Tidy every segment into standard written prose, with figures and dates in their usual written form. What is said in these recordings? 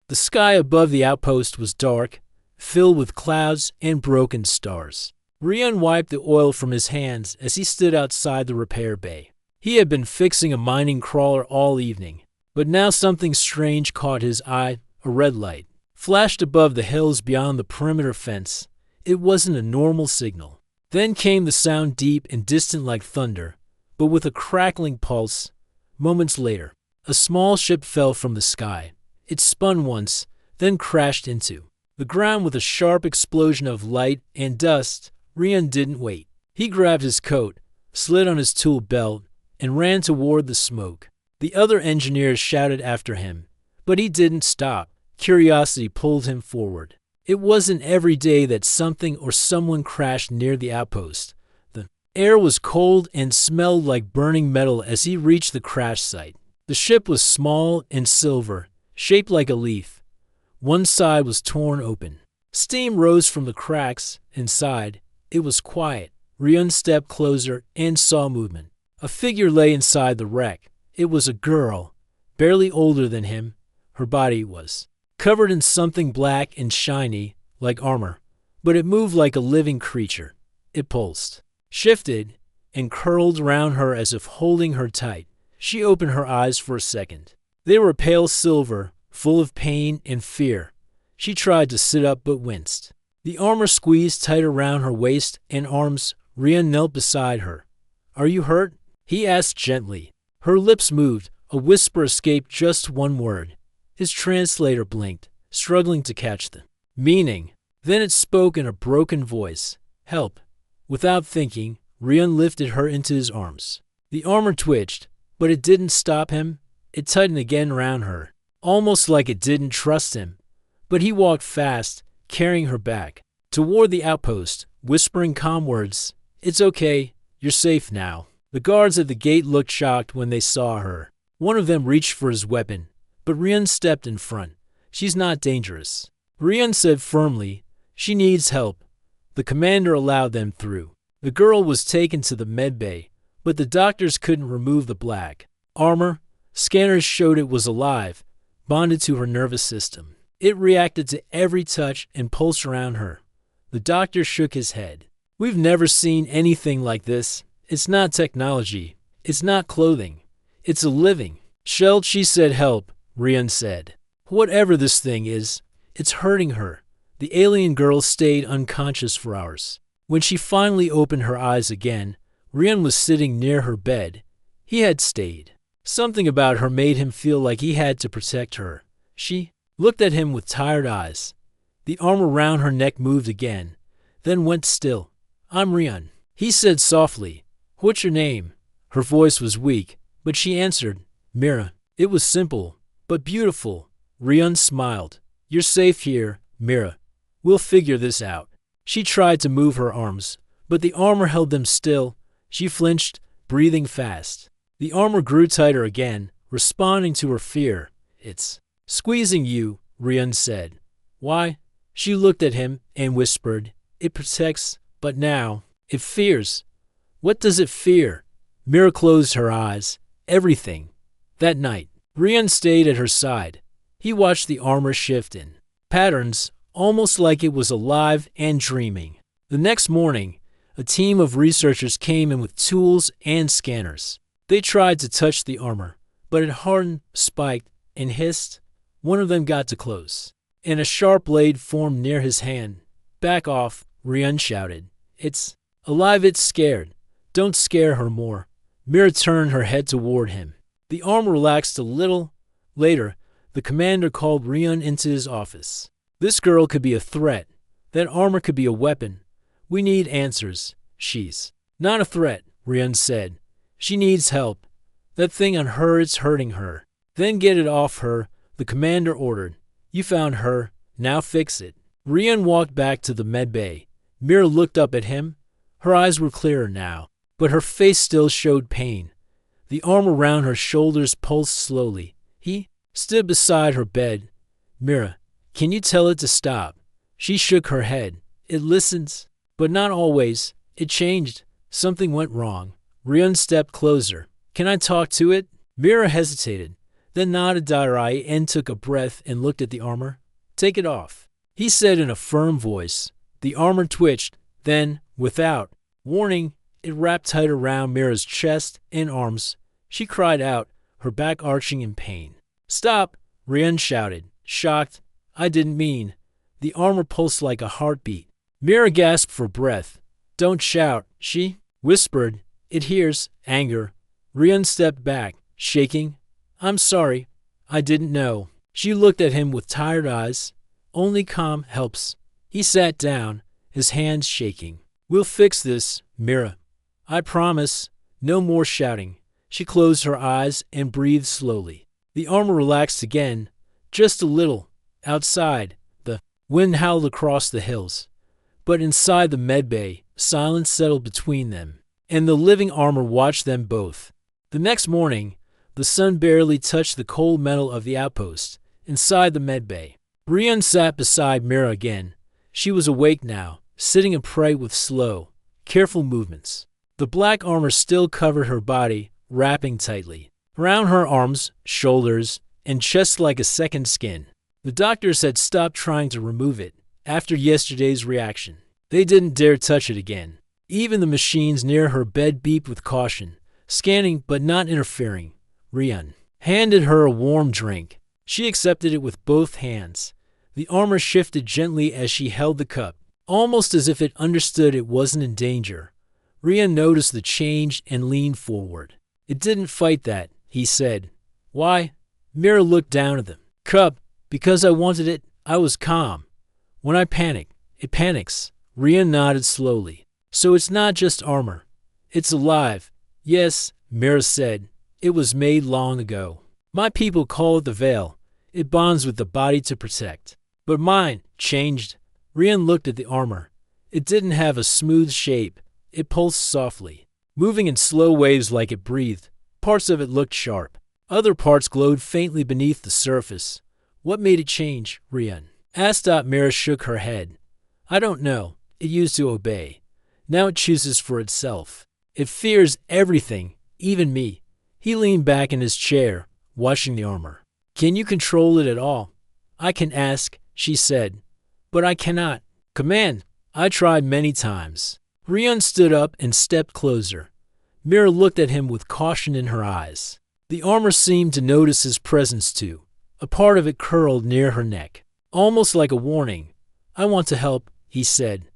The sky above the outpost was dark, filled with clouds and broken stars. Rian wiped the oil from his hands as he stood outside the repair bay. He had been fixing a mining crawler all evening, but now something strange caught his eye. A red light flashed above the hills beyond the perimeter fence. It wasn't a normal signal. Then came the sound, deep and distant like thunder, but with a crackling pulse. Moments later, a small ship fell from the sky. It spun once, then crashed into the ground with a sharp explosion of light and dust. Rian didn't wait. He grabbed his coat, slid on his tool belt, and ran toward the smoke. The other engineers shouted after him, but he didn't stop. Curiosity pulled him forward. It wasn't every day that something or someone crashed near the outpost. The air was cold and smelled like burning metal as he reached the crash site. The ship was small and silver, shaped like a leaf. One side was torn open. Steam rose from the cracks inside. It was quiet. Rian stepped closer and saw movement. A figure lay inside the wreck. It was a girl, barely older than him. Her body was covered in something black and shiny, like armor, but it moved like a living creature. It pulsed, shifted, and curled around her as if holding her tight. She opened her eyes for a second. They were pale silver, full of pain and fear. She tried to sit up but winced. The armor squeezed tight around her waist and arms. Rian knelt beside her. "Are you hurt?" he asked gently. Her lips moved. A whisper escaped, just one word. His translator blinked, struggling to catch the meaning. Then it spoke in a broken voice. "Help." Without thinking, Rian lifted her into his arms. The armor twitched, but it didn't stop him. It tightened again around her, almost like it didn't trust him. But he walked fast, carrying her back toward the outpost, whispering calm words. "It's okay. You're safe now." The guards at the gate looked shocked when they saw her. One of them reached for his weapon, but Rian stepped in front. "She's not dangerous," Rian said firmly. "She needs help." The commander allowed them through. The girl was taken to the med bay, but the doctors couldn't remove the black armor. Scanners showed it was alive, bonded to her nervous system. It reacted to every touch and pulsed around her. The doctor shook his head. "We've never seen anything like this. It's not technology. It's not clothing. It's a living shell." "She said help," Rian said. "Whatever this thing is, it's hurting her." The alien girl stayed unconscious for hours. When she finally opened her eyes again, Rian was sitting near her bed. He had stayed. Something about her made him feel like he had to protect her. She looked at him with tired eyes. The arm around her neck moved again, then went still. "I'm Rian," he said softly. "What's your name?" Her voice was weak, but she answered, "Mira." It was simple, but beautiful. Rian smiled. "You're safe here, Mira. We'll figure this out." She tried to move her arms, but the armor held them still. She flinched, breathing fast. The armor grew tighter again, responding to her fear. "It's squeezing you," Rian said. "Why?" She looked at him and whispered, "It protects, but now it fears." "What does it fear?" Mira closed her eyes. "Everything." That night, Rian stayed at her side. He watched the armor shift in patterns, almost like it was alive and dreaming. The next morning, a team of researchers came in with tools and scanners. They tried to touch the armor, but it hardened, spiked, and hissed. One of them got too close, and a sharp blade formed near his hand. "Back off," Rian shouted. "It's alive, it's scared. Don't scare her more." Mira turned her head toward him. The arm relaxed a little. Later, the commander called Rian into his office. "This girl could be a threat. That armor could be a weapon. We need answers." "She's not a threat," Rian said. "She needs help. That thing on her, it's hurting her." "Then get it off her," the commander ordered. "You found her. Now fix it." Rian walked back to the med bay. Mira looked up at him. Her eyes were clearer now, but her face still showed pain. The arm around her shoulders pulsed slowly. He stood beside her bed. "Mira, can you tell it to stop?" She shook her head. "It listens, but not always. It changed. Something went wrong." Rian stepped closer. "Can I talk to it?" Mira hesitated, then nodded her eye and took a breath and looked at the armor. "Take it off," he said in a firm voice. The armor twitched, then, without warning, it wrapped tight around Mira's chest and arms. She cried out, her back arching in pain. "Stop!" Rian shouted, shocked. "I didn't mean." The armor pulsed like a heartbeat. Mira gasped for breath. "Don't shout," she whispered. "It hears anger." Rian stepped back, shaking. "I'm sorry. I didn't know." She looked at him with tired eyes. "Only calm helps." He sat down, his hands shaking. "We'll fix this, Mira. I promise. No more shouting." She closed her eyes and breathed slowly. The armor relaxed again, just a little. Outside, the wind howled across the hills. But inside the medbay, silence settled between them, and the living armor watched them both. The next morning, the sun barely touched the cold metal of the outpost. Inside the medbay, Rian sat beside Mira again. She was awake now, sitting upright with slow, careful movements. The black armor still covered her body, wrapping tightly around her arms, shoulders, and chest like a second skin. The doctors had stopped trying to remove it after yesterday's reaction. They didn't dare touch it again. Even the machines near her bed beeped with caution, scanning but not interfering. Rian handed her a warm drink. She accepted it with both hands. The armor shifted gently as she held the cup, almost as if it understood it wasn't in danger. Rian noticed the change and leaned forward. "It didn't fight that," he said. "Why?" Mira looked down at them. "Cup, because I wanted it, I was calm. When I panic, it panics." Rian nodded slowly. "So it's not just armor. It's alive." "Yes," Mira said. "It was made long ago. My people call it the veil. It bonds with the body to protect. But mine changed." Rian looked at the armor. It didn't have a smooth shape. It pulsed softly, moving in slow waves like it breathed. Parts of it looked sharp. Other parts glowed faintly beneath the surface. "What made it change?" Rian asked. Mira shook her head. "I don't know. It used to obey. Now it chooses for itself. It fears everything, even me." He leaned back in his chair, watching the armor. "Can you control it at all?" "I can ask," she said. "But I cannot command. I tried many times." Rian stood up and stepped closer. Mira looked at him with caution in her eyes. The armor seemed to notice his presence too. A part of it curled near her neck, almost like a warning. "I want to help," he said,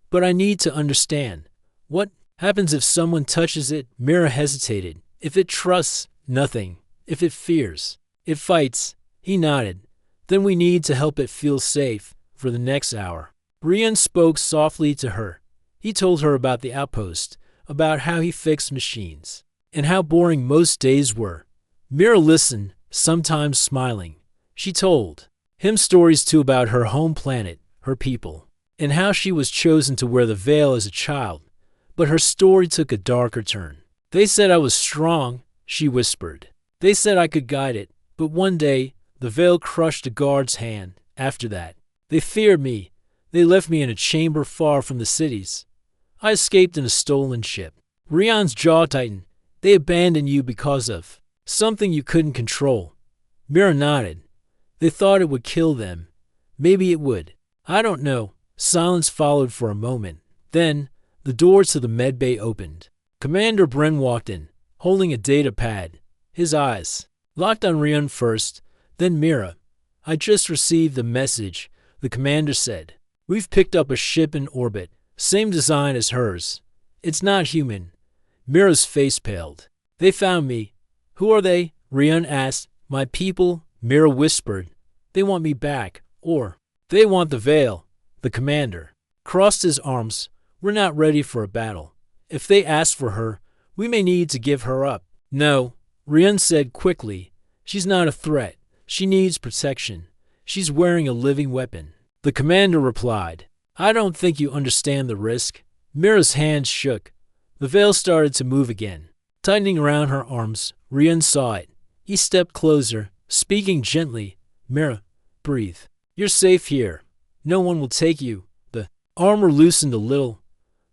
"but I need to understand. What happens if someone touches it?" Mira hesitated. "If it trusts, nothing. If it fears, it fights." He nodded. "Then we need to help it feel safe for the next hour." Rian spoke softly to her. He told her about the outpost, about how he fixed machines, and how boring most days were. Mira listened, sometimes smiling. She told him stories too about her home planet, her people, and how she was chosen to wear the veil as a child. But her story took a darker turn. "They said I was strong," she whispered. "They said I could guide it, but one day the veil crushed a guard's hand. After that, they feared me. They left me in a chamber far from the cities. I escaped in a stolen ship." Rian's jaw tightened. "They abandoned you because of something you couldn't control." Mira nodded. "They thought it would kill them. Maybe it would. I don't know." Silence followed for a moment. Then, the door to the medbay opened. Commander Bren walked in, holding a data pad. His eyes locked on Rian first, then Mira. "I just received the message," the commander said. "We've picked up a ship in orbit. Same design as hers. It's not human." Mira's face paled. "They found me." "Who are they?" Rian asked. "My people," Mira whispered. "They want me back. Or they want the veil." The commander crossed his arms. "We're not ready for a battle. If they ask for her, we may need to give her up." "No," Rian said quickly. "She's not a threat. She needs protection. She's wearing a living weapon." The commander replied, "I don't think you understand the risk." Mira's hands shook. The veil started to move again, tightening around her arms. Rian saw it. He stepped closer, speaking gently. "Mira, breathe. You're safe here. No one will take you." The armor loosened a little.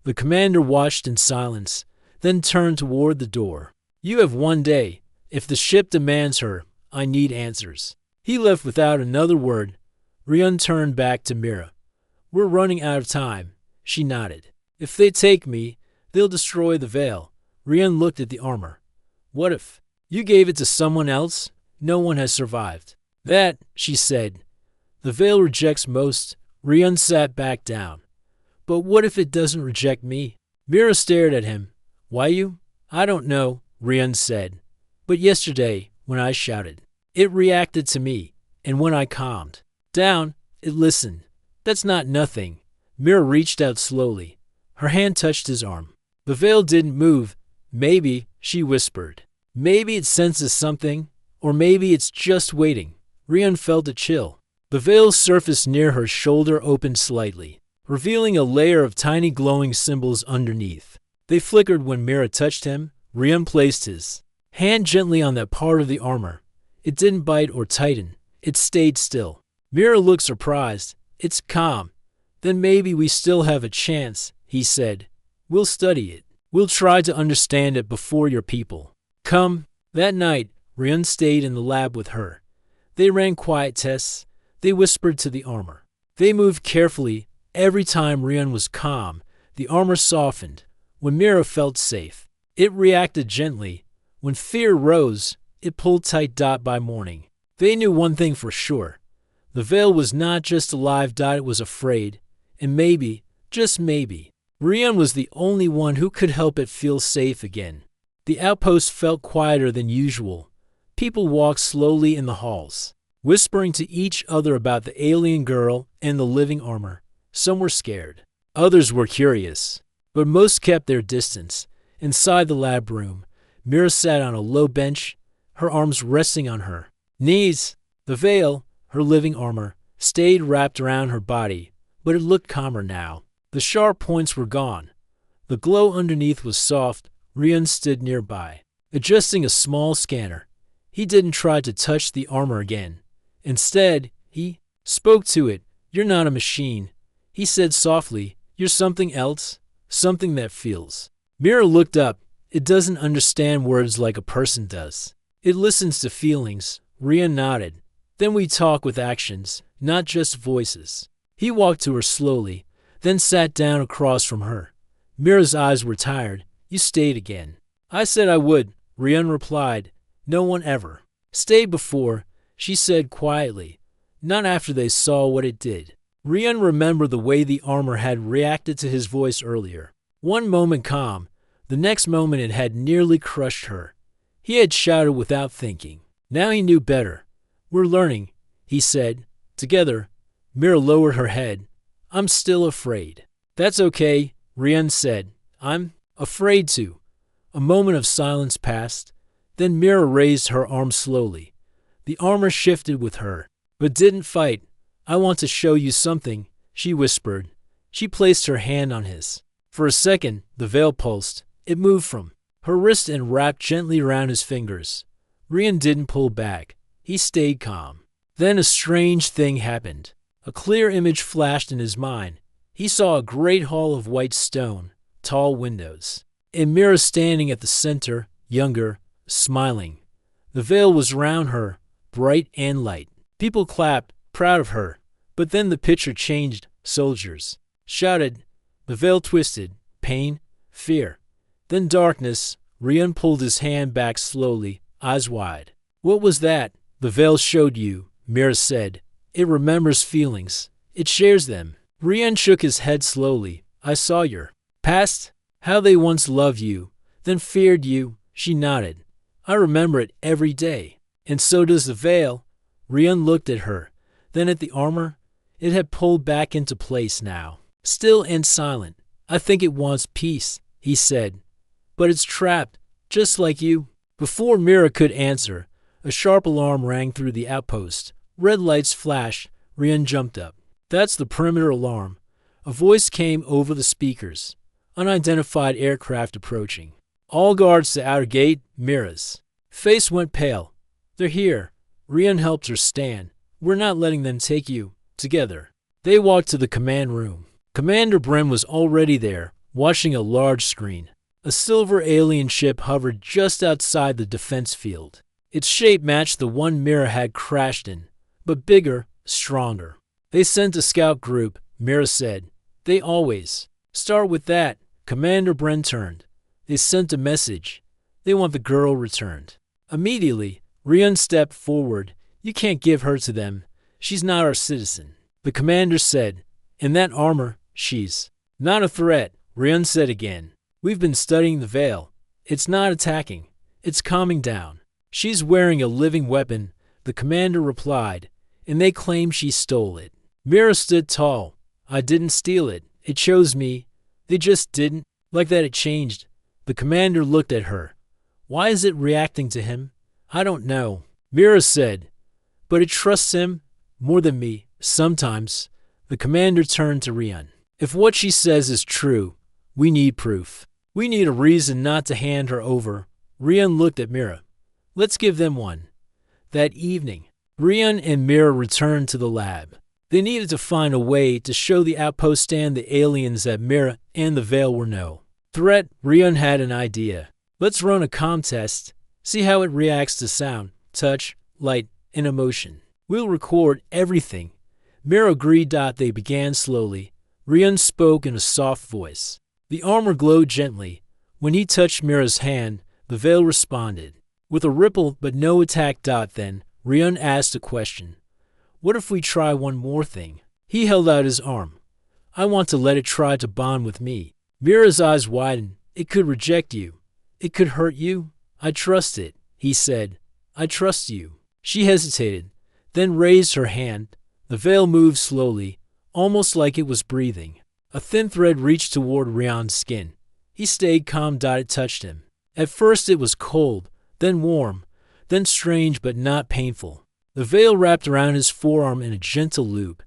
The commander watched in silence, then turned toward the door. "You have one day. If the ship demands her, I need answers." He left without another word. Ryun turned back to Mira. "We're running out of time," she nodded. "If they take me, they'll destroy the veil." Ryun looked at the armor. "What if you gave it to someone else? No one has survived." "That," she said. "The veil rejects most." Ryun sat back down. "But what if it doesn't reject me?" Mira stared at him. "Why you?" "I don't know," Ryun said. "But yesterday, when I shouted, it reacted to me, and when I calmed down, it listened. That's not nothing." Mira reached out slowly. Her hand touched his arm. The veil didn't move. "Maybe," she whispered. "Maybe it senses something, or maybe it's just waiting." Ryun felt a chill. The veil's surface near her shoulder opened slightly, revealing a layer of tiny glowing symbols underneath. They flickered when Mira touched him. Ryun placed his hand gently on that part of the armor. It didn't bite or tighten. It stayed still. Mira looked surprised. "It's calm." "Then maybe we still have a chance," he said. "We'll study it. We'll try to understand it before your people come." That night, Ryun stayed in the lab with her. They ran quiet tests. They whispered to the armor. They moved carefully. Every time Ryun was calm, the armor softened. When Mira felt safe, it reacted gently. When fear rose, it pulled tight. By morning, they knew one thing for sure. The veil was not just alive. It was afraid. And maybe, just maybe, Ryun was the only one who could help it feel safe again. The outpost felt quieter than usual. People walked slowly in the halls, whispering to each other about the alien girl and the living armor. Some were scared. Others were curious. But most kept their distance. Inside the lab room, Mira sat on a low bench, her arms resting on her knees. The veil, her living armor, stayed wrapped around her body, but it looked calmer now. The sharp points were gone. The glow underneath was soft. Ryun stood nearby, adjusting a small scanner. He didn't try to touch the armor again. Instead, he spoke to it. "You're not a machine," he said softly. "You're something else, something that feels." Mira looked up. "It doesn't understand words like a person does. It listens to feelings." Ryun nodded. "Then we talk with actions, not just voices." He walked to her slowly, then sat down across from her. Mira's eyes were tired. "You stayed again." "I said I would," Ryun replied. "No one ever stayed before," she said quietly. "Not after they saw what it did." Ryun remembered the way the armor had reacted to his voice earlier. One moment calm, the next moment it had nearly crushed her. He had shouted without thinking. Now he knew better. "We're learning," he said. Together, Mira lowered her head. "I'm still afraid." "That's okay," Ryun said. "I'm afraid too." A moment of silence passed. Then Mira raised her arm slowly. The armor shifted with her, but didn't fight. "I want to show you something," she whispered. She placed her hand on his. For a second, the veil pulsed. It moved from her wrist and wrapped gently around his fingers. Ryun didn't pull back. He stayed calm. Then a strange thing happened. A clear image flashed in his mind. He saw a great hall of white stone, tall windows, and Mira standing at the center, younger, smiling. The veil was around her, bright and light. People clapped, proud of her. But then the picture changed. Soldiers shouted. The veil twisted. Pain, fear. Then darkness. Ryun pulled his hand back slowly, eyes wide. "What was that?" "The veil showed you," Mira said. "It remembers feelings. It shares them." Ryun shook his head slowly. "I saw your past, how they once loved you, then feared you." She nodded. "I remember it every day." "And so does the veil." Ryun looked at her, then at the armor. It had pulled back into place now, still and silent. "I think it wants peace," he said. "But it's trapped, just like you." Before Mira could answer, a sharp alarm rang through the outpost. Red lights flashed. Ryun jumped up. "That's the perimeter alarm." A voice came over the speakers. "Unidentified aircraft approaching. All guards to outer gate." Mira's face went pale. "They're here." Ryun helped her stand. "We're not letting them take you." Together, they walked to the command room. Commander Brim was already there, watching a large screen. A silver alien ship hovered just outside the defense field. Its shape matched the one Mira had crashed in, but bigger, stronger. They sent a scout group, Mira said. They always start with that. Commander Bren turned. They sent a message. They want the girl returned. Immediately, Rian stepped forward. You can't give her to them. She's not our citizen. The commander said, in that armor, she's not a threat, Rian said again. We've been studying the veil. It's not attacking. It's calming down. She's wearing a living weapon, the commander replied, and they claim she stole it. Mira stood tall. I didn't steal it. It chose me. They just didn't. Like that it changed. The commander looked at her. Why is it reacting to him? I don't know. Mira said, but it trusts him more than me, sometimes. The commander turned to Rian. If what she says is true, we need proof. We need a reason not to hand her over. Rian looked at Mira. Let's give them one. That evening, Rian and Mira returned to the lab. They needed to find a way to show the outpost and the aliens that Mira and the Veil were no threat. Rian had an idea. Let's run a contest, see how it reacts to sound, touch, light, and emotion. We'll record everything. Mira agreed. They began slowly. Rian spoke in a soft voice. The armor glowed gently. When he touched Mira's hand, the Veil responded. With a ripple but no attack. Then, Rian asked a question. What if we try one more thing? He held out his arm. I want to let it try to bond with me. Mira's eyes widened. It could reject you. It could hurt you. I trust it, he said. I trust you. She hesitated, then raised her hand. The Veil moved slowly, almost like it was breathing. A thin thread reached toward Rian's skin. He stayed calm. It touched him. At first it was cold, then warm, then strange but not painful. The Veil wrapped around his forearm in a gentle loop.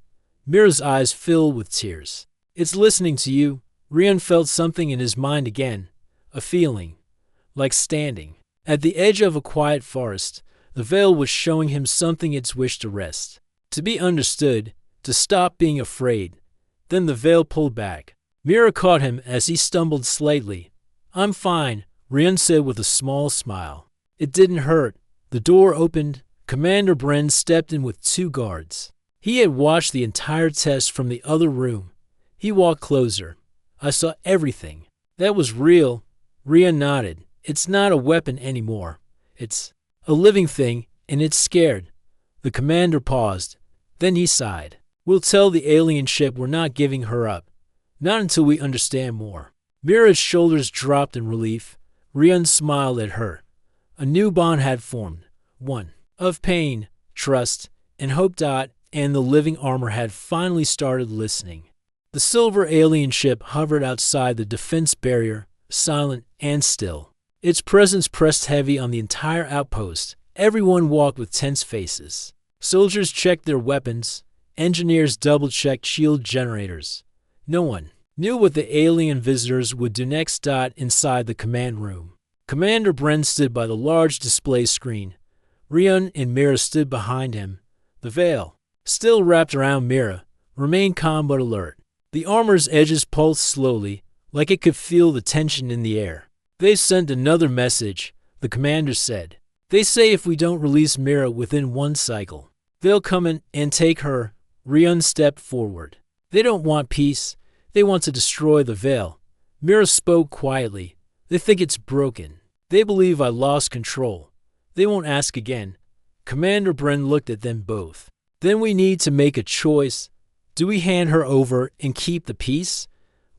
Mira's eyes filled with tears. It's listening to you. Rian felt something in his mind again, a feeling, like standing at the edge of a quiet forest. The Veil was showing him something its wish to rest, to be understood, to stop being afraid. Then the Veil pulled back. Mira caught him as he stumbled slightly. I'm fine, Rian said with a small smile. It didn't hurt. The door opened. Commander Bren stepped in with 2 guards. He had watched the entire test from the other room. He walked closer. I saw everything. That was real. Rian nodded. It's not a weapon anymore. It's a living thing, and it's scared. The commander paused. Then he sighed. We'll tell the alien ship we're not giving her up. Not until we understand more. Mira's shoulders dropped in relief. Rian smiled at her. A new bond had formed. One of pain, trust, and hope. And the living armor had finally started listening. The silver alien ship hovered outside the defense barrier, silent and still. Its presence pressed heavy on the entire outpost. Everyone walked with tense faces. Soldiers checked their weapons. Engineers double-checked shield generators. No one knew what the alien visitors would do next. Inside the command room, Commander Bren stood by the large display screen. Rian and Mira stood behind him. The Veil, still wrapped around Mira, remained calm but alert. The armor's edges pulsed slowly, like it could feel the tension in the air. They sent another message, the commander said. They say if we don't release Mira within 1 cycle, they'll come in and take her. Rian stepped forward. They don't want peace. They want to destroy the Veil. Mira spoke quietly. They think it's broken. They believe I lost control. They won't ask again. Commander Bren looked at them both. Then we need to make a choice. Do we hand her over and keep the peace?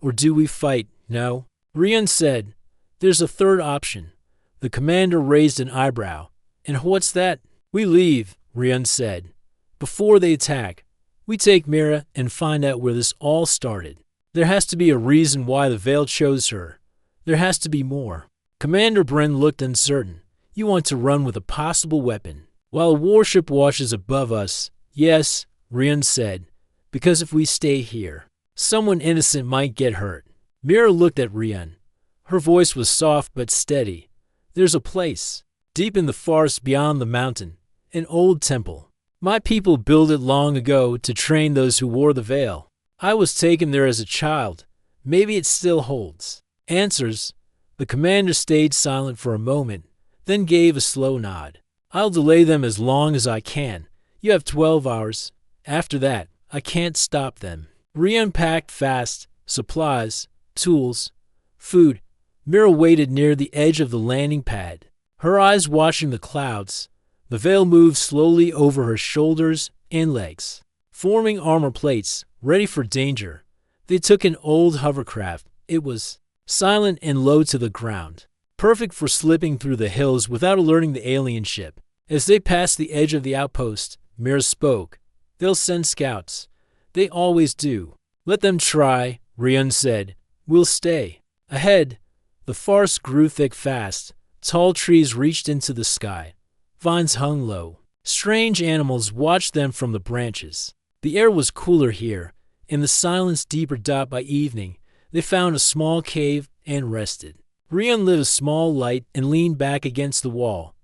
Or do we fight? No. Rian said, there's a third option. The commander raised an eyebrow. And what's that? We leave, Rian said. Before they attack, we take Mira and find out where this all started. There has to be a reason why the Veil chose her. There has to be more. Commander Bren looked uncertain. You want to run with a possible weapon, while a warship washes above us. Yes, Rian said, because if we stay here, someone innocent might get hurt. Mira looked at Rian. Her voice was soft but steady. There's a place, deep in the forest beyond the mountain, an old temple. My people built it long ago to train those who wore the Veil. I was taken there as a child. Maybe it still holds answers. The commander stayed silent for a moment, then gave a slow nod. I'll delay them as long as I can. You have 12 hours. After that, I can't stop them. Rian packed fast, supplies, tools, food. Mira waited near the edge of the landing pad, her eyes watching the clouds. The veil moved slowly over her shoulders and legs, forming armor plates, ready for danger. They took an old hovercraft. It was silent and low to the ground, perfect for slipping through the hills without alerting the alien ship. As they passed the edge of the outpost, Mira spoke. They'll send scouts. They always do. Let them try, Rian said. We'll stay. Ahead, the forest grew thick fast. Tall trees reached into the sky. Vines hung low. Strange animals watched them from the branches. The air was cooler here. In the silence deeper by evening, they found a small cave and rested. Rian lit a small light and leaned back against the wall.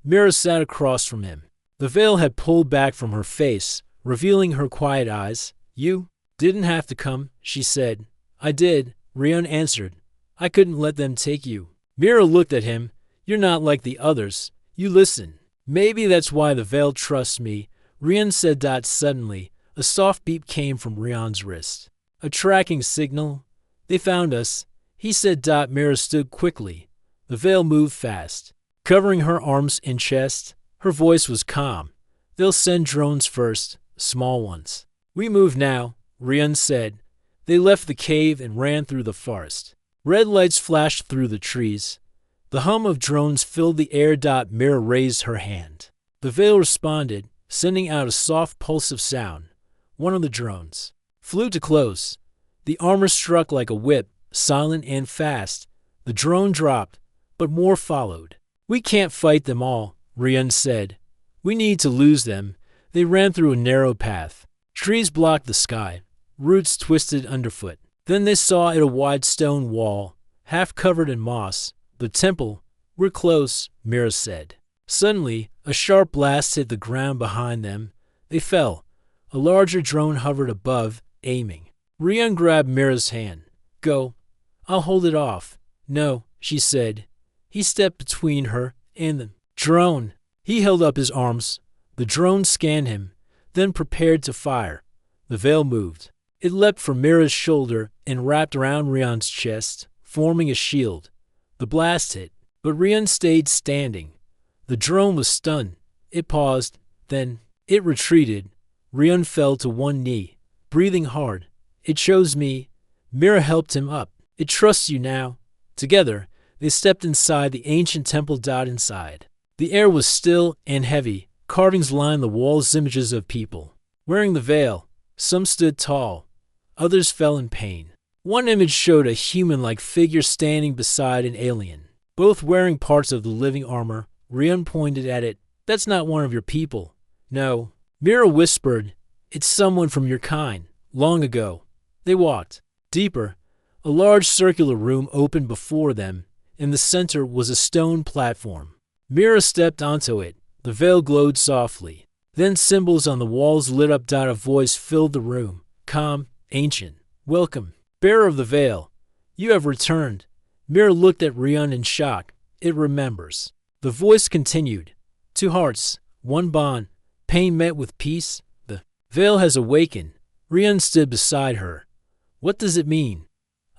Mira sat across from him. The veil had pulled back from her face, revealing her quiet eyes. You didn't have to come, she said. I did, Rian answered. I couldn't let them take you. Mira looked at him. You're not like the others. You listen. Maybe that's why the veil trusts me, Rian said. Suddenly, a soft beep came from Rian's wrist. A tracking signal. They found us, he said. Mira stood quickly. The veil moved fast, covering her arms and chest. Her voice was calm. They'll send drones first, small ones. We move now, Rian said. They left the cave and ran through the forest. Red lights flashed through the trees. The hum of drones filled the air. Mira raised her hand. The veil responded, sending out a soft pulse of sound. One of the drones flew too close. The armor struck like a whip, silent and fast. The drone dropped, but more followed. We can't fight them all, Rian said. We need to lose them. They ran through a narrow path. Trees blocked the sky. Roots twisted underfoot. Then they saw it a wide stone wall, half covered in moss. The temple. We're close, Mira said. Suddenly, a sharp blast hit the ground behind them. They fell. A larger drone hovered above, aiming. Rian grabbed Mira's hand. Go. I'll hold it off. No, she said. He stepped between her and the drone. He held up his arms. The drone scanned him, then prepared to fire. The veil moved. It leapt from Mira's shoulder and wrapped around Rian's chest, forming a shield. The blast hit, but Rian stayed standing. The drone was stunned. It paused, then it retreated. Rian fell to one knee, breathing hard. It shows me. Mira helped him up. It trusts you now. Together, they stepped inside the ancient temple. Inside. The air was still and heavy. Carvings lined the walls, images of people wearing the veil. Some stood tall. Others fell in pain. One image showed a human-like figure standing beside an alien, both wearing parts of the living armor. Rian pointed at it. That's not one of your people. No. Mira whispered. It's someone from your kind. Long ago. They walked deeper. A large circular room opened before them. In the center was a stone platform. Mira stepped onto it. The veil glowed softly. Then symbols on the walls lit up. A voice filled the room. Calm, ancient. Welcome, bearer of the veil. You have returned. Mira looked at Rian in shock. It remembers. The voice continued. Two hearts, one bond. Pain met with peace. The veil has awakened. Rian stood beside her. What does it mean?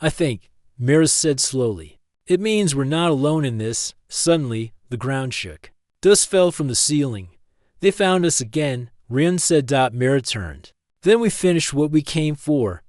I think, Mira said slowly. It means we're not alone in this. Suddenly, the ground shook. Dust fell from the ceiling. They found us again, Rian said. Mira turned. Then we finish what we came for.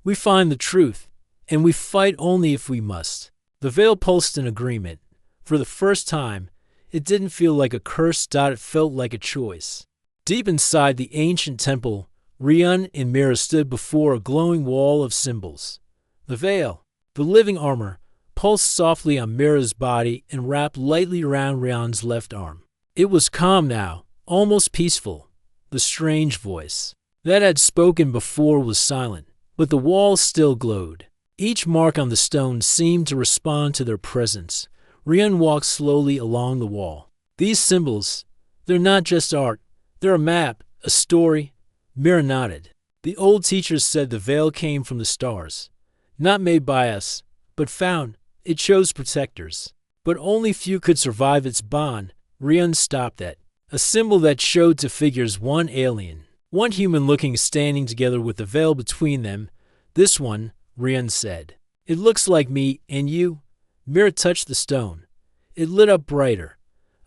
We find the truth, and we fight only if we must. The veil pulsed in agreement. For the first time, it didn't feel like a curse. It felt like a choice. Deep inside the ancient temple, Rian and Mira stood before a glowing wall of symbols. The veil, the living armor, pulsed softly on Mira's body and wrapped lightly around Rian's left arm. It was calm now, almost peaceful. The strange voice that had spoken before was silent, but the walls still glowed. Each mark on the stone seemed to respond to their presence. Rian walked slowly along the wall. These symbols, they're not just art. They're a map, a story. Mira nodded. The old teachers said the veil came from the stars. Not made by us, but found. It chose protectors. But only few could survive its bond. Rian stopped that. a symbol that showed to figures one alien, one human looking standing together with the veil between them. This one, Rian said. It looks like me and you. Mira touched the stone. It lit up brighter.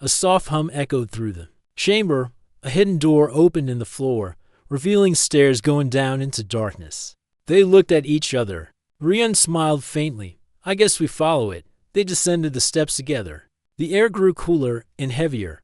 A soft hum echoed through the chamber. A hidden door opened in the floor, revealing stairs going down into darkness. They looked at each other. Rian smiled faintly. I guess we follow it. They descended the steps together. The air grew cooler and heavier.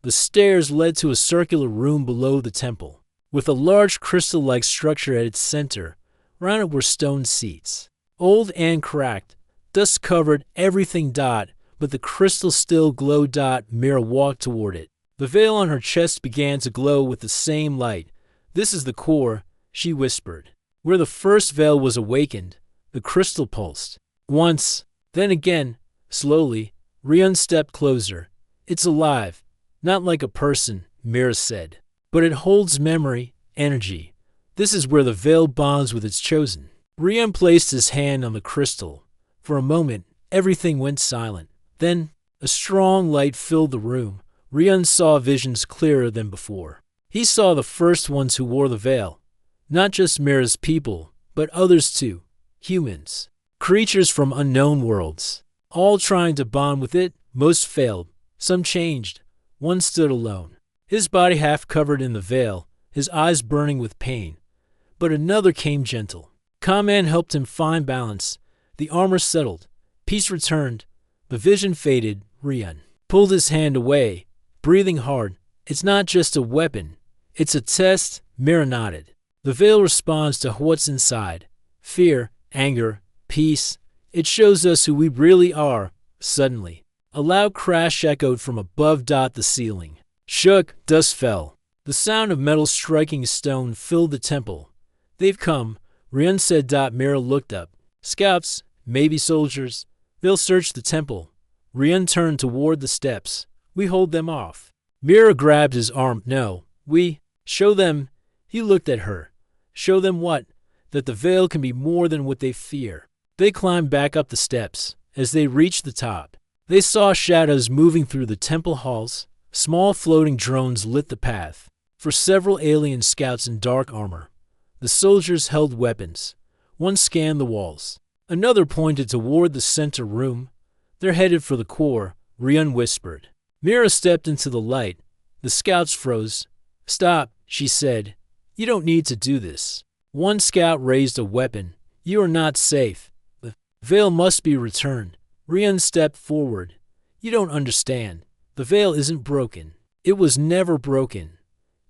The stairs led to a circular room below the temple, with a large crystal-like structure at its center. Around it were stone seats. Old and cracked, dust covered everything. But the crystal still glowed. Mira walked toward it. The veil on her chest began to glow with the same light. This is the core, she whispered. Where the first veil was awakened, the crystal pulsed. Once, then again, slowly. Rian stepped closer. It's alive. Not like a person, Mira said. But it holds memory, energy. This is where the veil bonds with its chosen. Rian placed his hand on the crystal. For a moment, everything went silent. Then, a strong light filled the room. Rian saw visions clearer than before. He saw the first ones who wore the veil. Not just Mira's people, but others too. Humans. Creatures from unknown worlds. All trying to bond with it. Most failed. Some changed. One stood alone, his body half covered in the veil, his eyes burning with pain. But another came gentle. Kamen helped him find balance. The armor settled. Peace returned. The vision faded. Rian pulled his hand away, breathing hard. It's not just a weapon. It's a test. Mira nodded. The veil responds to what's inside. Fear, anger, peace. It shows us who we really are. Suddenly, a loud crash echoed from above. The ceiling shook, dust fell. The sound of metal striking stone filled the temple. They've come, Rian said. Mira looked up. Scouts, maybe soldiers. They'll search the temple. Rian turned toward the steps. We hold them off. Mira grabbed his arm. No, we show them. He looked at her. Show them what? That the veil can be more than what they fear. They climbed back up the steps. As they reached the top, they saw shadows moving through the temple halls. Small floating drones lit the path. For several alien scouts in dark armor. The soldiers held weapons. One scanned the walls. Another pointed toward the center room. They're headed for the core, Rian whispered. Mira stepped into the light. The scouts froze. Stop, she said. You don't need to do this. One scout raised a weapon. You are not safe. The veil must be returned. Rian stepped forward. You don't understand. The veil isn't broken. It was never broken.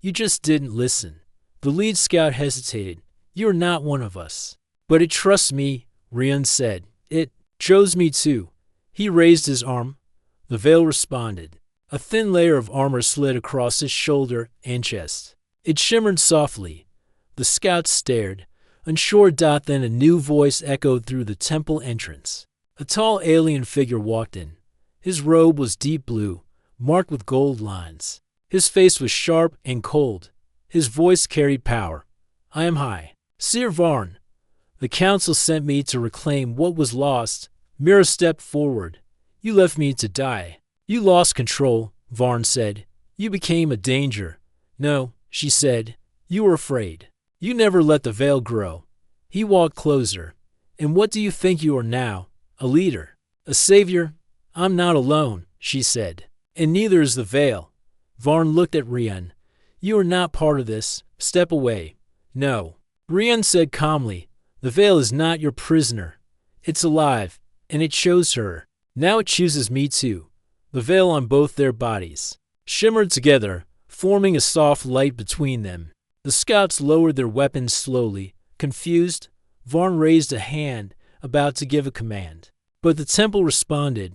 You just didn't listen. The lead scout hesitated. You're not one of us. But it trusts me, Rian said. It chose me too. He raised his arm. The veil responded. A thin layer of armor slid across his shoulder and chest. It shimmered softly. The scouts stared, unsure. Then a new voice echoed through the temple entrance. A tall alien figure walked in. His robe was deep blue, marked with gold lines. His face was sharp and cold. His voice carried power. I am High Seer Varn. The council sent me to reclaim what was lost. Mira stepped forward. You left me to die. You lost control, Varn said. You became a danger. No, she said. You were afraid. You never let the veil grow. He walked closer. And what do you think you are now? A leader? A savior? I'm not alone, she said. And neither is the veil. Varn looked at Rian. You are not part of this. Step away. No. Rian said calmly. The veil is not your prisoner. It's alive, and it chose her. Now it chooses me too. The veil on both their bodies shimmered together, forming a soft light between them. The scouts lowered their weapons slowly. Confused, Varn raised a hand, about to give a command. But the temple responded.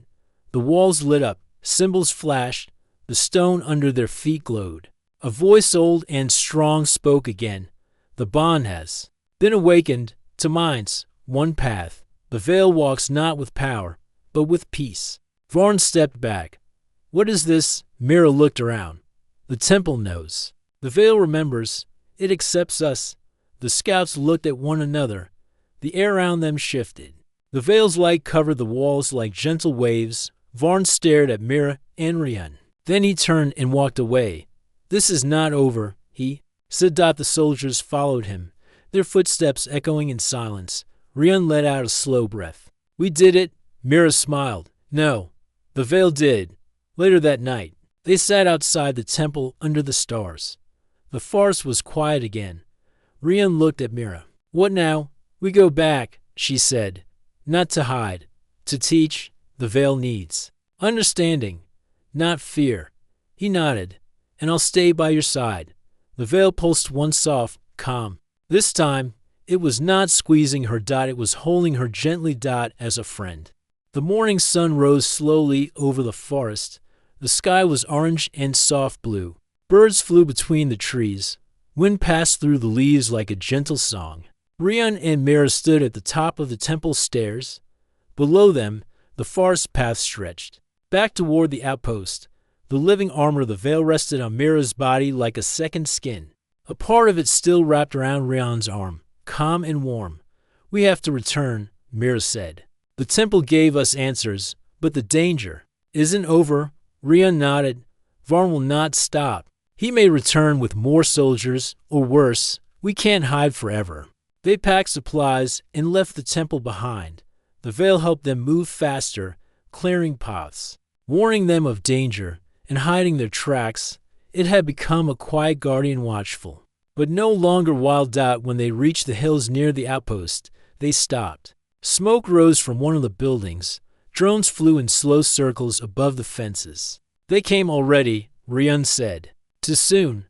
The walls lit up, symbols flashed, the stone under their feet glowed. A voice old and strong spoke again. The bond has been awakened to minds, one path. The veil walks not with power, but with peace. Varn stepped back. What is this? Mira looked around. The temple knows. The veil remembers. It accepts us. The scouts looked at one another. The air around them shifted. The veil's light covered the walls like gentle waves. Varn stared at Mira and Rian. Then he turned and walked away. This is not over, he said. The soldiers followed him, their footsteps echoing in silence. Rian let out a slow breath. We did it, Mira smiled. No, the Veil did. Later that night, they sat outside the temple under the stars. The forest was quiet again. Rian looked at Mira. What now? We go back, she said. Not to hide, to teach. The Veil needs understanding, not fear. He nodded. And I'll stay by your side. The Veil pulsed one soft, calm. This time, it was not squeezing her. It was holding her gently. As a friend. The morning sun rose slowly over the forest. The sky was orange and soft blue. Birds flew between the trees. Wind passed through the leaves like a gentle song. Rian and Mira stood at the top of the temple stairs. Below them, the forest path stretched back toward the outpost. The living armor of the Veil rested on Mira's body like a second skin. A part of it still wrapped around Rian's arm, calm and warm. We have to return, Mira said. The temple gave us answers, but the danger isn't over. Rian nodded. Varn will not stop. He may return with more soldiers, or worse. We can't hide forever. They packed supplies and left the temple behind. The Veil helped them move faster, clearing paths, warning them of danger, and hiding their tracks. It had become a quiet guardian, watchful, but no longer wild. When they reached the hills near the outpost, they stopped. Smoke rose from one of the buildings. Drones flew in slow circles above the fences. They came already, Rian said. Too soon.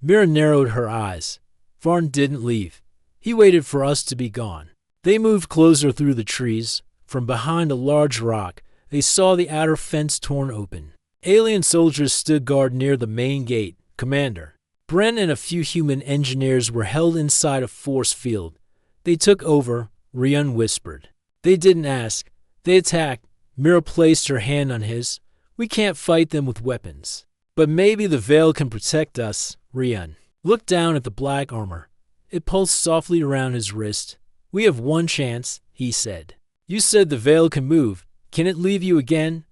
Mira narrowed her eyes. Varn didn't leave. He waited for us to be gone. They moved closer through the trees. From behind a large rock, they saw the outer fence torn open. Alien soldiers stood guard near the main gate. Commander Brent and a few human engineers were held inside a force field. They took over, Rian whispered. They didn't ask. They attacked. Mira placed her hand on his. We can't fight them with weapons. But maybe the Veil can protect us. Rian looked down at the black armor. It pulsed softly around his wrist. We have one chance, he said. You said the Veil can move. Can it leave you again?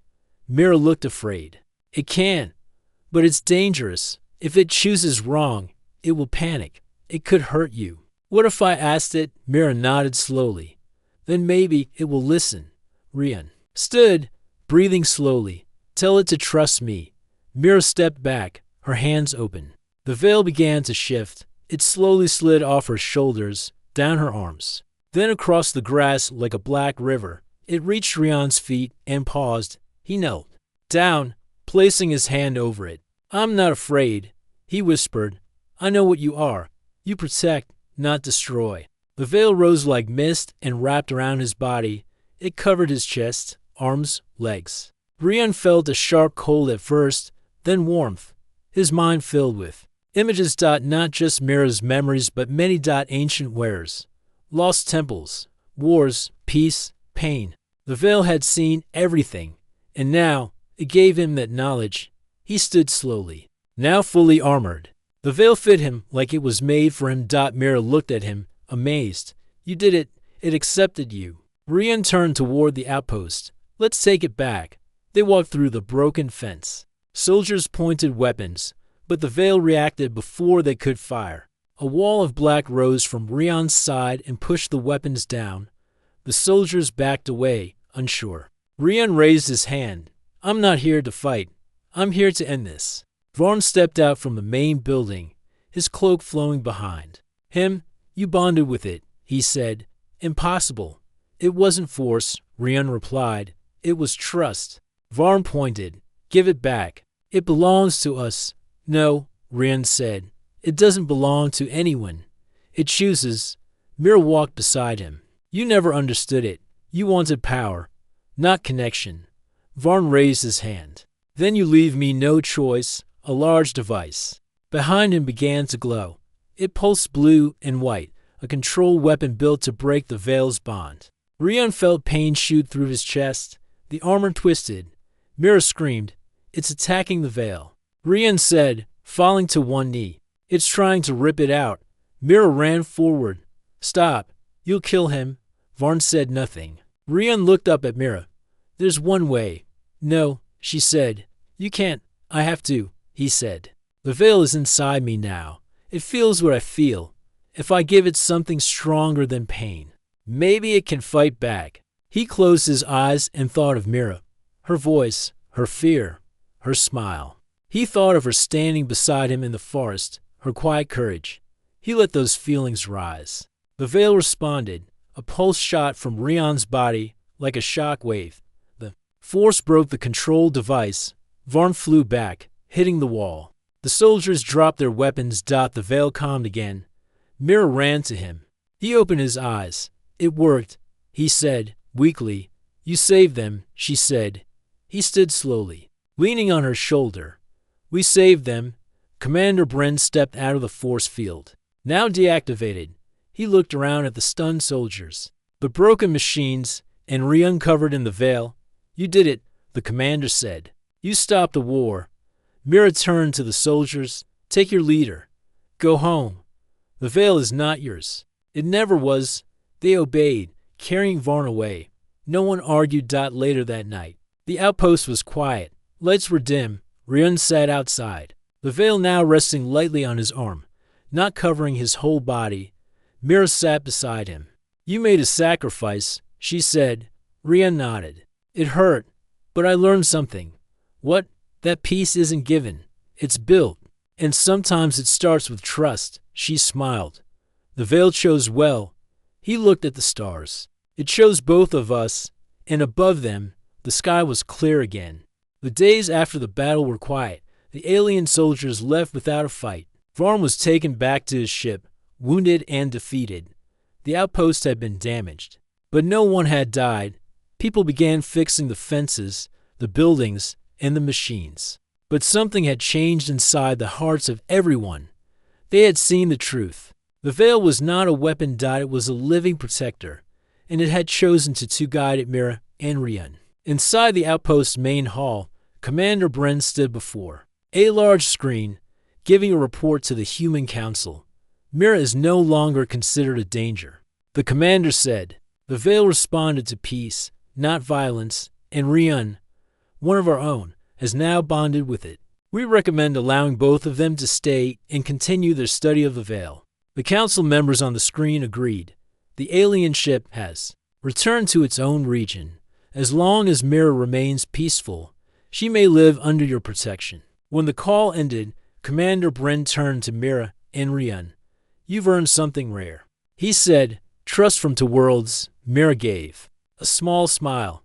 Mira looked afraid. It can, but it's dangerous. If it chooses wrong, it will panic. It could hurt you. What if I asked it? Mira nodded slowly. Then maybe it will listen. Rian stood, breathing slowly. Tell it to trust me. Mira stepped back, her hands open. The Veil began to shift. It slowly slid off her shoulders, down her arms. Then across the grass like a black river. It reached Rian's feet and paused. He knelt down, placing his hand over it. I'm not afraid, he whispered. I know what you are. You protect, not destroy. The Veil rose like mist and wrapped around his body. It covered his chest, arms, legs. Rian felt a sharp cold at first, then warmth. His mind filled with images. Not just Mira's memories, but many. Ancient wares, lost temples, wars, peace, pain. The Veil had seen everything, and now it gave him that knowledge. He stood slowly, now fully armored. The Veil fit him like it was made for him. Mira looked at him, amazed. You did it. It accepted you. Rian turned toward the outpost. Let's take it back. They walked through the broken fence. Soldiers pointed weapons, but the Veil reacted before they could fire. A wall of black rose from Rian's side and pushed the weapons down. The soldiers backed away, unsure. Rian raised his hand. I'm not here to fight. I'm here to end this. Varn stepped out from the main building, his cloak flowing behind him. You bonded with it, he said. Impossible. It wasn't force, Rian replied. It was trust. Varn pointed. Give it back. It belongs to us. No, Rian said. It doesn't belong to anyone. It chooses. Mira walked beside him. You never understood it. You wanted power, not connection. Varn raised his hand. Then you leave me no choice. A large device behind him began to glow. It pulsed blue and white, a control weapon built to break the Veil's bond. Rian felt pain shoot through his chest. The armor twisted. Mira screamed. It's attacking the Veil. Rian said, falling to one knee. It's trying to rip it out. Mira ran forward. Stop. You'll kill him. Varn said nothing. Rian looked up at Mira. There's one way. No, she said. You can't. I have to, he said. The veil is inside me now. It feels what I feel. If I give it something stronger than pain, maybe it can fight back. He closed his eyes and thought of Mira, her voice, her fear, her smile. He thought of her standing beside him in the forest, her quiet courage. He let those feelings rise. The veil responded, a pulse shot from Rion's body like a shock wave. The force broke the control device. Varn flew back, hitting the wall. The soldiers dropped their weapons. The veil calmed again. Mira ran to him. He opened his eyes. It worked, he said, weakly. You saved them, she said. He stood slowly, leaning on her shoulder. We saved them. Commander Bren stepped out of the force field. Now deactivated, he looked around at the stunned soldiers, the broken machines, and re-uncovered in the veil. You did it, the commander said. You stopped the war. Mira turned to the soldiers. Take your leader. Go home. The veil is not yours. It never was. They obeyed, carrying Varn away. No one argued. Later that night, the outpost was quiet. Lights were dim. Rion sat outside, the veil now resting lightly on his arm, not covering his whole body. Mira sat beside him. You made a sacrifice, she said. Rion nodded. It hurt, but I learned something. What? That peace isn't given. It's built. And sometimes it starts with trust. She smiled. The veil chose well. He looked at the stars. It chose both of us, and above them, the sky was clear again. The days after the battle were quiet. The alien soldiers left without a fight. Varn was taken back to his ship, wounded and defeated. The outpost had been damaged, but no one had died. People began fixing the fences, the buildings, and the machines. But something had changed inside the hearts of everyone. They had seen the truth. The veil was not a weapon. It was a living protector, and it had chosen to guide Mira and Rion. Inside the outpost's main hall, Commander Bren stood before a large screen, giving a report to the Human Council. Mira is no longer considered a danger, the commander said. The veil responded to peace, not violence, and Rion, one of our own, has now bonded with it. We recommend allowing both of them to stay and continue their study of the veil. The council members on the screen agreed. The alien ship has returned to its own region. As long as Mira remains peaceful, she may live under your protection. When the call ended, Commander Bren turned to Mira and Rion. You've earned something rare, he said. Trust from two worlds. Mira gave a small smile.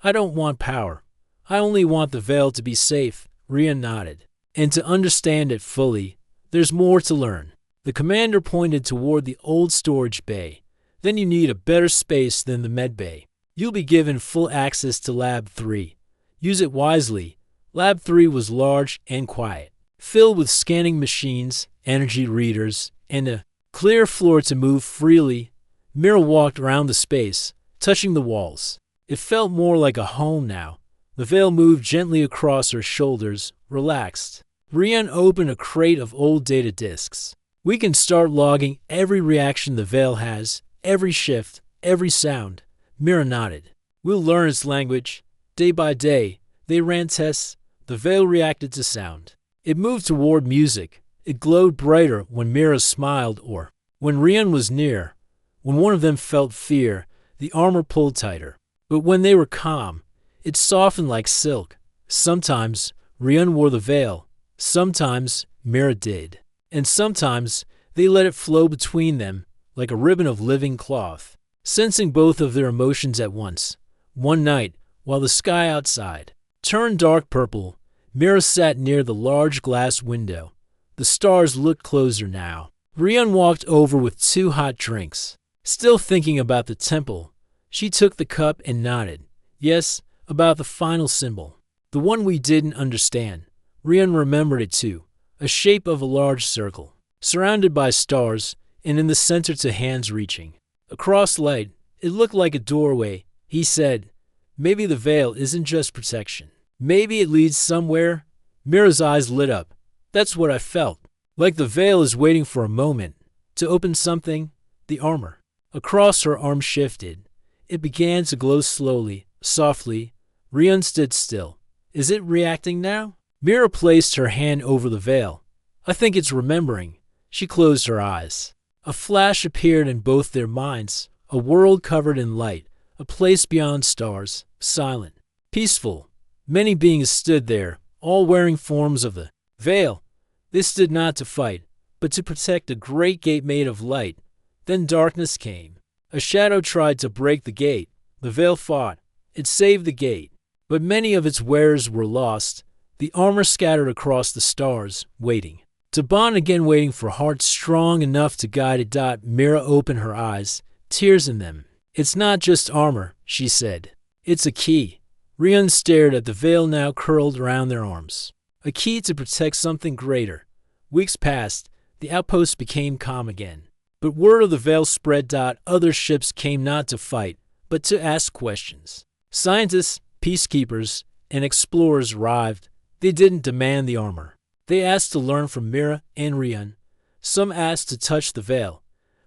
I don't want power. I only want the veil to be safe. Rion nodded. And to understand it fully, there's more to learn. The commander pointed toward the old storage bay. Then you need a better space than the med bay. You'll be given full access to Lab 3. Use it wisely. Lab 3 was large and quiet, filled with scanning machines, energy readers, and a clear floor to move freely. Mira walked around the space, touching the walls. It felt more like a home now. The veil moved gently across her shoulders, relaxed. Rion opened a crate of old data disks. We can start logging every reaction the veil has, every shift, every sound. Mira nodded. We'll learn its language. Day by day, they ran tests. The veil reacted to sound. It moved toward music. It glowed brighter when Mira smiled or when Rion was near. When one of them felt fear, the armor pulled tighter. But when they were calm, it softened like silk. Sometimes Rion wore the veil. Sometimes Mira did. And sometimes they let it flow between them like a ribbon of living cloth, sensing both of their emotions at once. One night, while the sky outside turned dark purple, Mira sat near the large glass window. The stars looked closer now. Rion walked over with 2 hot drinks. Still thinking about the temple, she took the cup and nodded. Yes, about the final symbol. The one we didn't understand. Rion remembered it too. A shape of a large circle, surrounded by stars, and in the center to hands reaching. Across light, it looked like a doorway. He said, maybe the veil isn't just protection. Maybe it leads somewhere. Mira's eyes lit up. That's what I felt. Like the veil is waiting for a moment to open something. The armor across her arm shifted. It began to glow slowly, softly. Rion stood still. Is it reacting now? Mira placed her hand over the veil. I think it's remembering. She closed her eyes. A flash appeared in both their minds, a world covered in light, a place beyond stars, silent, peaceful. Many beings stood there, all wearing forms of the veil. They stood not to fight, but to protect a great gate made of light. Then darkness came. A shadow tried to break the gate. The veil fought. It saved the gate. But many of its wearers were lost. The armor scattered across the stars, waiting. To bond again, waiting for hearts strong enough to guide it. Mira opened her eyes, tears in them. It's not just armor, she said. It's a key. Rian stared at the veil now curled around their arms. A key to protect something greater. Weeks passed. The outpost became calm again. But word of the veil spread. Other ships came not to fight, but to ask questions. Scientists, peacekeepers, and explorers arrived. They didn't demand the armor. They asked to learn from Mira and Rian. Some asked to touch the veil,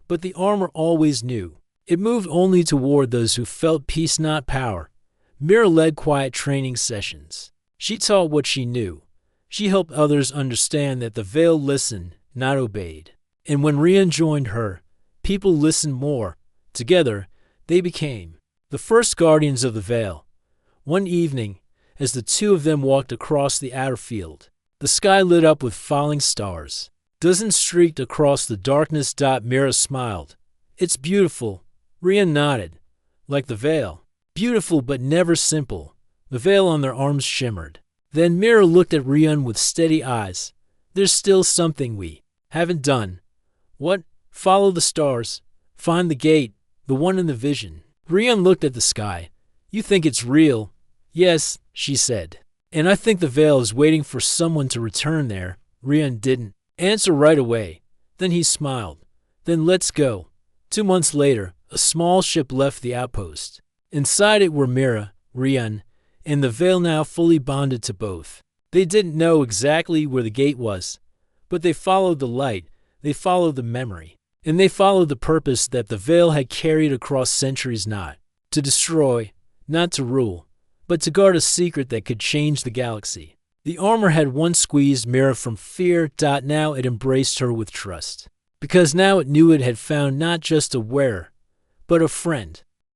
but the armor always knew. It moved only toward those who felt peace, not power. Mira led quiet training sessions. She taught what she knew. She helped others understand that the veil listened, not obeyed. And when Rian joined her, people listened more. Together, they became the first guardians of the veil. One evening, as the two of them walked across the outer field, the sky lit up with falling stars. Dozens streaked across the darkness. Mira smiled. It's beautiful. Rian nodded. Like the veil. Beautiful but never simple. The veil on their arms shimmered. Then Mira looked at Rian with steady eyes. There's still something we haven't done. What? Follow the stars. Find the gate, the one in the vision. Rian looked at the sky. You think it's real? Yes, she said. And I think the veil is waiting for someone to return there. Rian didn't answer right away. Then he smiled. Then let's go. 2 months later, a small ship left the outpost. Inside it were Mira, Rian, and the veil now fully bonded to both. They didn't know exactly where the gate was, but they followed the light, they followed the memory, and they followed the purpose that the veil had carried across centuries, not to destroy, not to rule, but to guard a secret that could change the galaxy. The armor had once squeezed Mira from fear. Now it embraced her with trust, because now it knew it had found not just a wearer, but a friend.